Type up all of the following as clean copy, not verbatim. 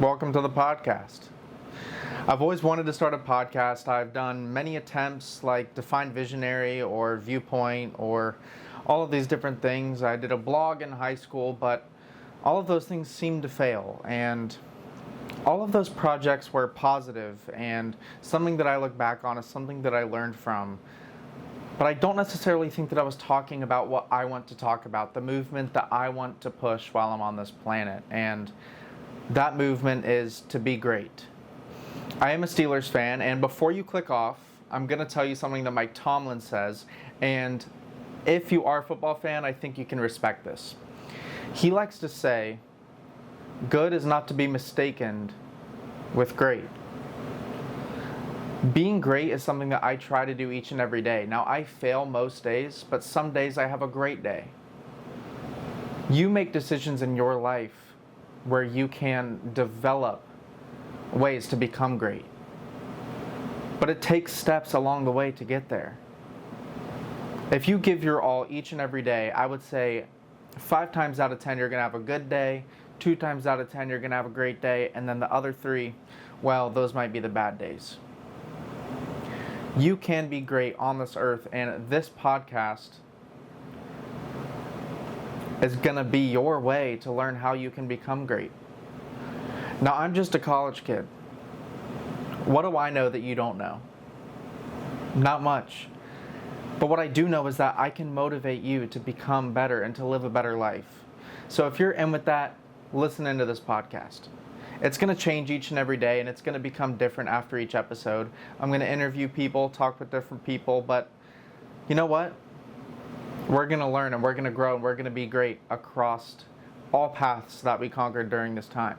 Welcome to the podcast. I've always wanted to start a podcast. I've done many attempts like Define Visionary or Viewpoint or all of these different things. I did a blog in high school, but all of those things seemed to fail. And all of those projects were positive and something that I look back on as something that I learned from. But I don't necessarily think that I was talking about what I want to talk about, the movement that I want to push while I'm on this planet. And that movement is to be great. I am a Steelers fan, and before you click off, I'm going to tell you something that Mike Tomlin says, and if you are a football fan, I think you can respect this. He likes to say, good is not to be mistaken with great. Being great is something that I try to do each and every day. Now, I fail most days, but some days I have a great day. You make decisions in your life where you can develop ways to become great. But it takes steps along the way to get there. If you give your all each and every day, I would say 5 times out of 10 you're going to have a good day, 2 times out of 10 you're going to have a great day, and then the other 3, well, those might be the bad days. You can be great on this earth, and this podcast is going to be your way to learn how you can become great. Now, I'm just a college kid. What do I know that you don't know? Not much. But what I do know is that I can motivate you to become better and to live a better life. So if you're in with that, listen into this podcast. It's going to change each and every day, and it's going to become different after each episode. I'm going to interview people, talk with different people, but you know what? We're going to learn, and we're going to grow, and we're going to be great across all paths that we conquered during this time.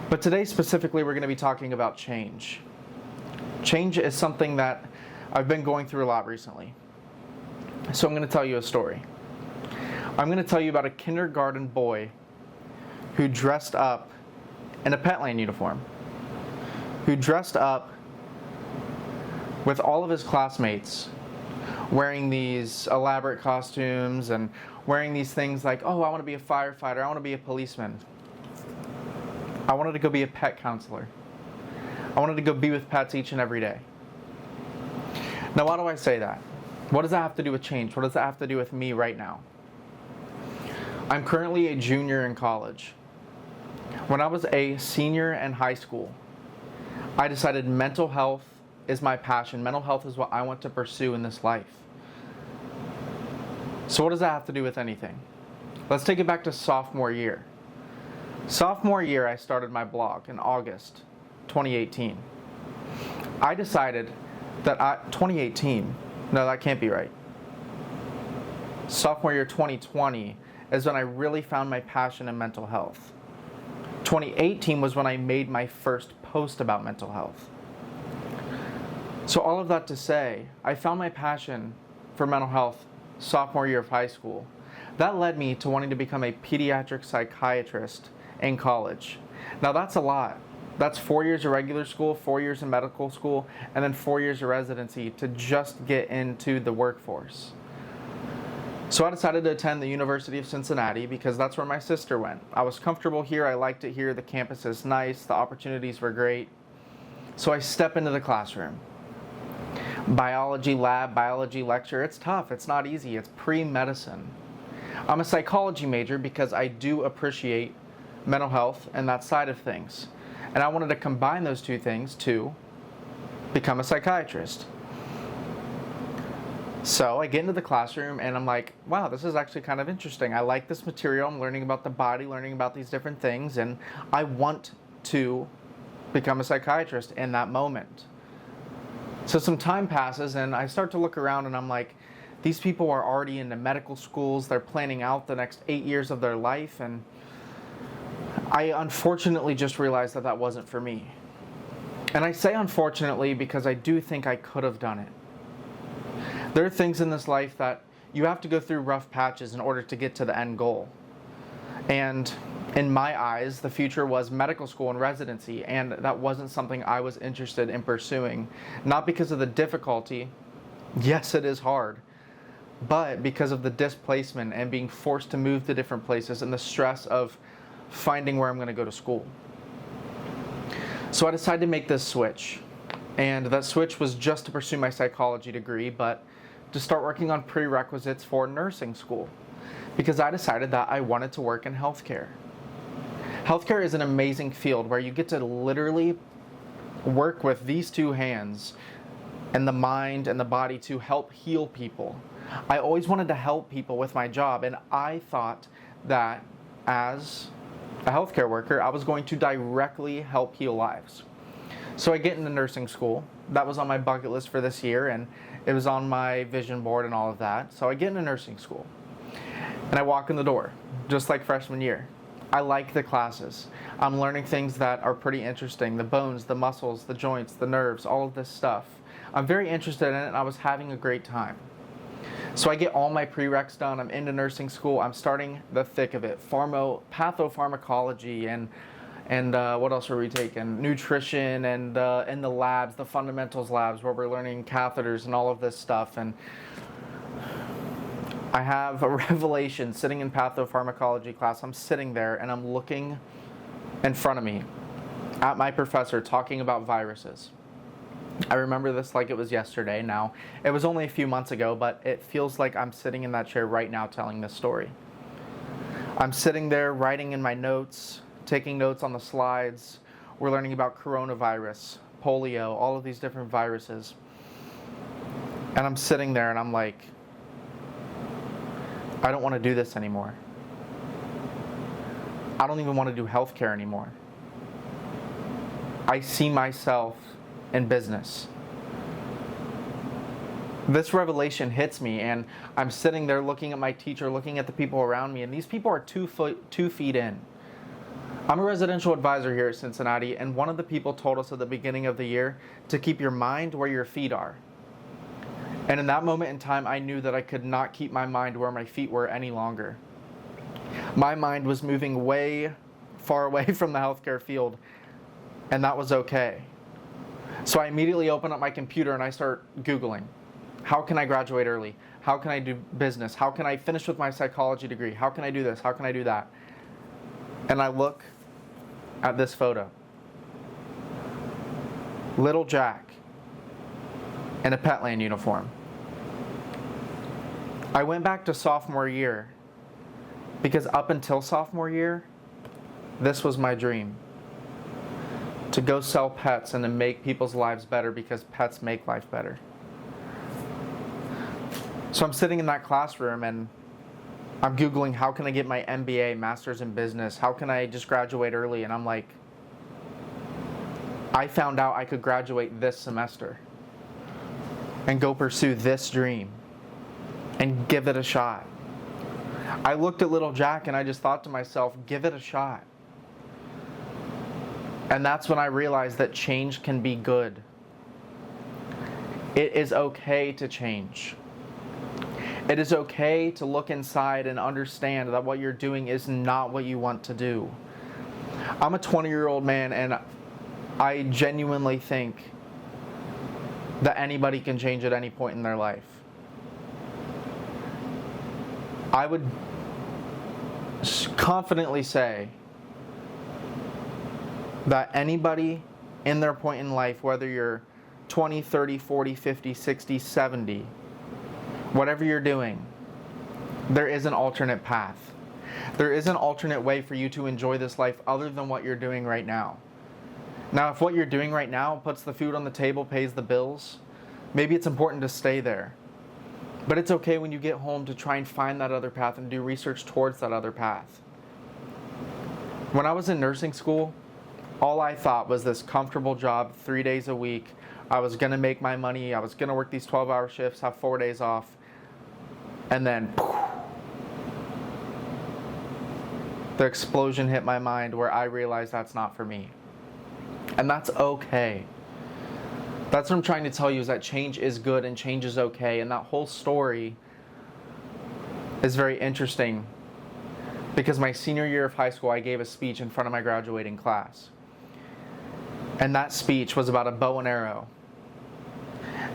But today specifically, we're going to be talking about change. Change is something that I've been going through a lot recently. So I'm going to tell you a story. I'm going to tell you about a kindergarten boy who dressed up in a Petland uniform, who dressed up with all of his classmates wearing these elaborate costumes and wearing these things like, oh, I want to be a firefighter, I want to be a policeman. I wanted to go be a pet counselor. I wanted to go be with pets each and every day. Now, why do I say that? What does that have to do with change? What does that have to do with me right now? I'm currently a junior in college. When I was a senior in high school, I decided mental health is my passion. Mental health is what I want to pursue in this life. So what does that have to do with anything? Let's take it back to sophomore year. Sophomore year, I started my blog in August 2018. I decided that 2018, no, that can't be right. Sophomore year 2020 is when I really found my passion in mental health. 2018 was when I made my first post about mental health. So all of that to say, I found my passion for mental health sophomore year of high school. That led me to wanting to become a pediatric psychiatrist in college. Now that's a lot. That's 4 years of regular school, 4 years in medical school, and then 4 years of residency to just get into the workforce. So I decided to attend the University of Cincinnati because that's where my sister went. I was comfortable here, I liked it here, the campus is nice, the opportunities were great. So I step into the classroom. Biology lab, biology lecture, it's tough, it's not easy, it's pre-medicine. I'm a psychology major because I do appreciate mental health and that side of things. And I wanted to combine those two things to become a psychiatrist. So I get into the classroom and I'm like, wow, this is actually kind of interesting. I like this material, I'm learning about the body, learning about these different things, and I want to become a psychiatrist in that moment. So some time passes and I start to look around and I'm like, these people are already into medical schools, they're planning out the next 8 years of their life, and I unfortunately just realized that that wasn't for me. And I say unfortunately because I do think I could have done it. There are things in this life that you have to go through rough patches in order to get to the end goal. And in my eyes, the future was medical school and residency, and that wasn't something I was interested in pursuing. Not because of the difficulty, yes, it is hard, but because of the displacement and being forced to move to different places and the stress of finding where I'm going to go to school. So I decided to make this switch. And that switch was just to pursue my psychology degree, but to start working on prerequisites for nursing school. Because I decided that I wanted to work in healthcare. Healthcare is an amazing field where you get to literally work with these two hands and the mind and the body to help heal people. I always wanted to help people with my job, and I thought that as a healthcare worker, I was going to directly help heal lives. So I get into nursing school. That was on my bucket list for this year, and it was on my vision board and all of that. So I get into nursing school, and I walk in the door, just like freshman year. I like the classes. I'm learning things that are pretty interesting. The bones, the muscles, the joints, the nerves, all of this stuff. I'm very interested in it, and I was having a great time. So I get all my prereqs done. I'm into nursing school. I'm starting the thick of it. Pathopharmacology and what else are we taking? Nutrition and the labs, the fundamentals labs where we're learning catheters and all of this stuff. And I have a revelation sitting in pathopharmacology class. I'm sitting there and I'm looking in front of me at my professor talking about viruses. I remember this like it was yesterday. Now, it was only a few months ago, but it feels like I'm sitting in that chair right now telling this story. I'm sitting there writing in my notes, taking notes on the slides. We're learning about coronavirus, polio, all of these different viruses. And I'm sitting there and I'm like, I don't want to do this anymore. I don't even want to do healthcare anymore. I see myself in business. This revelation hits me, and I'm sitting there looking at my teacher, looking at the people around me, and these people are 2 feet in. I'm a residential advisor here at Cincinnati, and one of the people told us at the beginning of the year to keep your mind where your feet are. And in that moment in time, I knew that I could not keep my mind where my feet were any longer. My mind was moving way far away from the healthcare field, and that was okay. So I immediately open up my computer and I start Googling. How can I graduate early? How can I do business? How can I finish with my psychology degree? How can I do this? How can I do that? And I look at this photo. Little Jack in a Petland uniform. I went back to sophomore year because up until sophomore year, this was my dream. To go sell pets and to make people's lives better because pets make life better. So I'm sitting in that classroom and I'm Googling how can I get my MBA, Master's in Business, how can I just graduate early, and I'm like, I found out I could graduate this semester and go pursue this dream and give it a shot. I looked at little Jack and I just thought to myself, give it a shot. And that's when I realized that change can be good. It is okay to change. It is okay to look inside and understand that what you're doing is not what you want to do. I'm a 20-year-old man, and I genuinely think that anybody can change at any point in their life. I would confidently say that anybody in their point in life, whether you're 20, 30, 40, 50, 60, 70, whatever you're doing, there is an alternate path. There is an alternate way for you to enjoy this life other than what you're doing right now. Now, if what you're doing right now puts the food on the table, pays the bills, maybe it's important to stay there. But it's okay when you get home to try and find that other path and do research towards that other path. When I was in nursing school, all I thought was this comfortable job, 3 days a week. I was going to make my money. I was going to work these 12-hour shifts, have 4 days off. And then the explosion hit my mind where I realized that's not for me. And that's okay. That's what I'm trying to tell you, is that change is good and change is okay. And that whole story is very interesting because my senior year of high school, I gave a speech in front of my graduating class. And that speech was about a bow and arrow.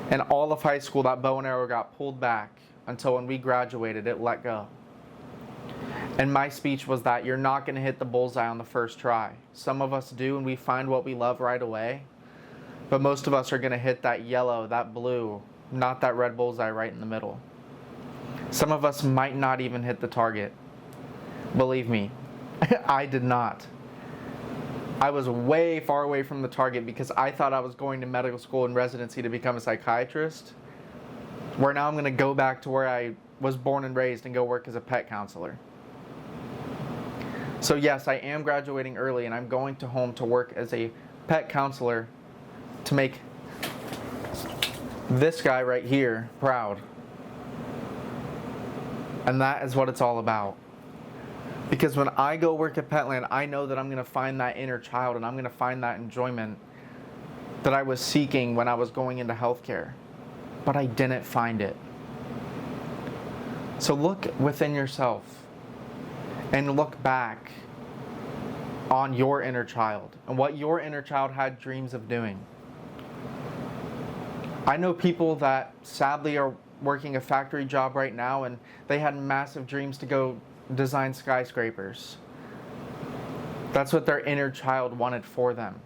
And all of high school, that bow and arrow got pulled back until when we graduated, it let go. And my speech was that you're not going to hit the bullseye on the first try. Some of us do, and we find what we love right away. But most of us are going to hit that yellow, that blue, not that red bullseye right in the middle. Some of us might not even hit the target. Believe me, I did not. I was way far away from the target because I thought I was going to medical school and residency to become a psychiatrist, where now I'm going to go back to where I was born and raised and go work as a pet counselor. So yes, I am graduating early, and I'm going to home to work as a pet counselor to make this guy right here proud. And that is what it's all about. Because when I go work at Petland, I know that I'm going to find that inner child, and I'm going to find that enjoyment that I was seeking when I was going into healthcare. But I didn't find it. So look within yourself and look back on your inner child and what your inner child had dreams of doing. I know people that sadly are working a factory job right now, and they had massive dreams to go design skyscrapers. That's what their inner child wanted for them.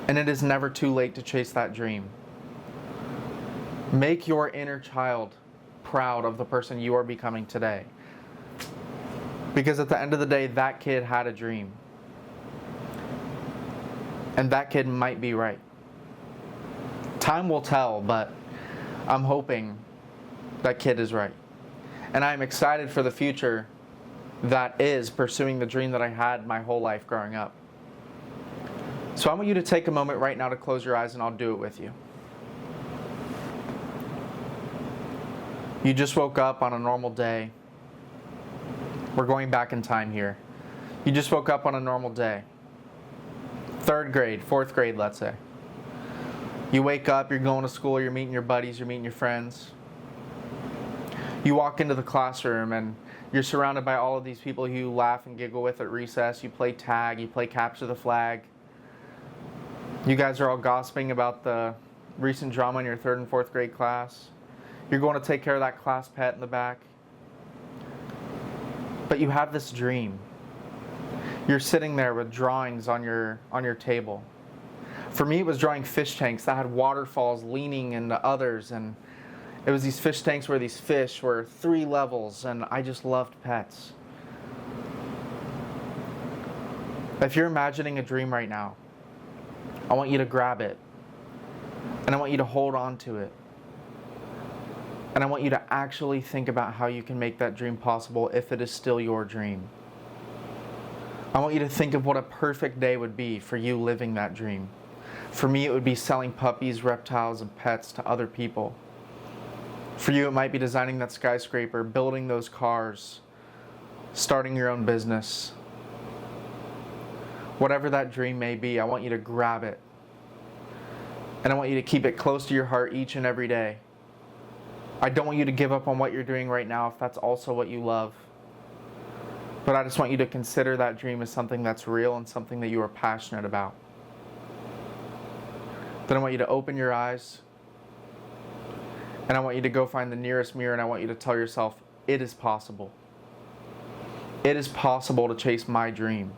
And it is never too late to chase that dream. Make your inner child proud of the person you are becoming today. Because at the end of the day, that kid had a dream. And that kid might be right. Time will tell, but I'm hoping that kid is right. And I'm excited for the future that is pursuing the dream that I had my whole life growing up. So I want you to take a moment right now to close your eyes, and I'll do it with you. You just woke up on a normal day. We're going back in time here. You just woke up on a normal day. 3rd grade, 4th grade, let's say. You wake up, you're going to school, you're meeting your buddies, you're meeting your friends. You walk into the classroom and you're surrounded by all of these people who you laugh and giggle with at recess. You play tag, you play capture the flag. You guys are all gossiping about the recent drama in your 3rd and 4th grade class. You're going to take care of that class pet in the back. But you have this dream. You're sitting there with drawings on your table. For me, it was drawing fish tanks that had waterfalls leaning into others, and it was these fish tanks where these fish were 3 levels, and I just loved pets. If you're imagining a dream right now, I want you to grab it, and I want you to hold on to it. And I want you to actually think about how you can make that dream possible if it is still your dream. I want you to think of what a perfect day would be for you living that dream. For me, it would be selling puppies, reptiles, and pets to other people. For you, it might be designing that skyscraper, building those cars, starting your own business. Whatever that dream may be, I want you to grab it. And I want you to keep it close to your heart each and every day. I don't want you to give up on what you're doing right now if that's also what you love. But I just want you to consider that dream as something that's real and something that you are passionate about. Then I want you to open your eyes, and I want you to go find the nearest mirror, and I want you to tell yourself, it is possible. It is possible to chase my dream.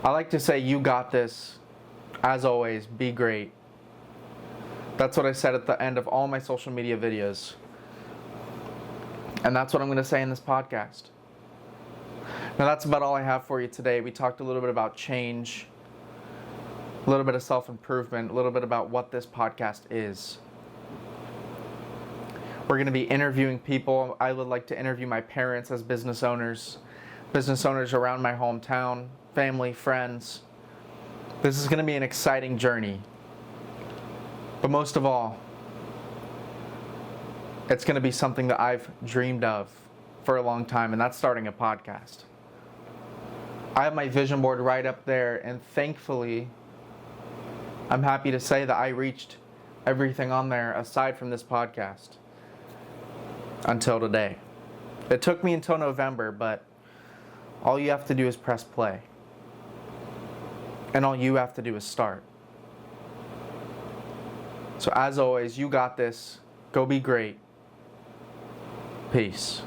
I like to say, you got this. As always, be great. That's what I said at the end of all my social media videos. And that's what I'm going to say in this podcast. Now that's about all I have for you today. We talked a little bit about change, a little bit of self-improvement, a little bit about what this podcast is. We're going to be interviewing people. I would like to interview my parents as business owners around my hometown, family, friends. This is going to be an exciting journey. But most of all, it's going to be something that I've dreamed of for a long time, and that's starting a podcast. I have my vision board right up there, and thankfully, I'm happy to say that I reached everything on there aside from this podcast until today. It took me until November, but all you have to do is press play. And all you have to do is start. So as always, you got this. Go be great. Peace.